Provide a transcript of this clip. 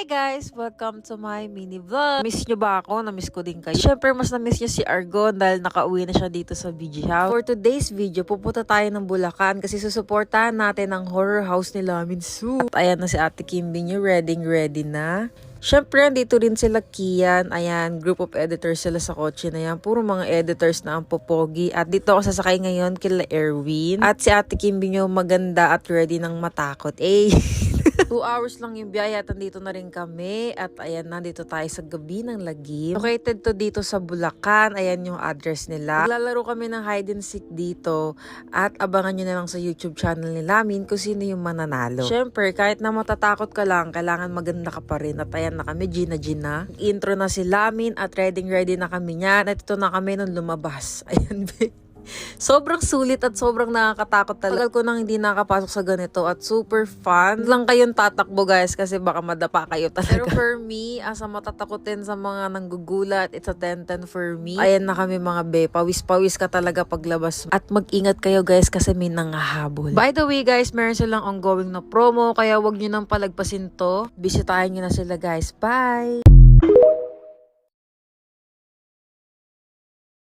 guys! Welcome to my mini vlog. Miss nyo ba ako? Na-miss ko din kayo. Siyempre, mas na-miss nyo si Argon dahil nakauwi na siya dito sa BG House. For today's video, pupunta tayo ng Bulacan kasi susuportahan natin ang horror house ni Lamin Su. At ayan na si Ate Kimby nyo, ready na. Siyempre, andito rin sila Kian. Ayan, group of editors sila sa kotse na yan. Puro mga editors na ang popogi. At dito ako sasakay ngayon kila Erwin. At si Ate Kimby nyo, maganda at ready ng matakot. 2 hours lang yung biyahe at nandito na rin kami. At ayan, nandito tayo sa gabi ng Lagim. Located to dito sa Bulacan. Ayan yung address nila. Maglalaro kami ng hide and seek dito. At abangan nyo na lang sa YouTube channel ni Lamin kung sino yung mananalo. Siyempre, kahit na matatakot ka lang, kailangan maganda ka pa rin. At ayan na kami, Gina. Intro na si Lamin at ready na kami niyan. At ito na kami nung lumabas. Ayan, sobrang sulit at sobrang nakakatakot talaga. Tagal ko nang hindi nakapasok sa ganito at super fun. Lang kayong tatakbo guys kasi baka madapa kayo talaga. Pero for me, asa matatakotin sa mga nanggugulat, it's a 10-10 for me. Ayan na kami mga be, pawis-pawis ka talaga paglabas. At mag-ingat kayo guys kasi may nangahabol. By the way guys, meron silang ongoing na promo kaya wag nyo nang palagpasin to. Bisitahin nyo na sila guys. Bye!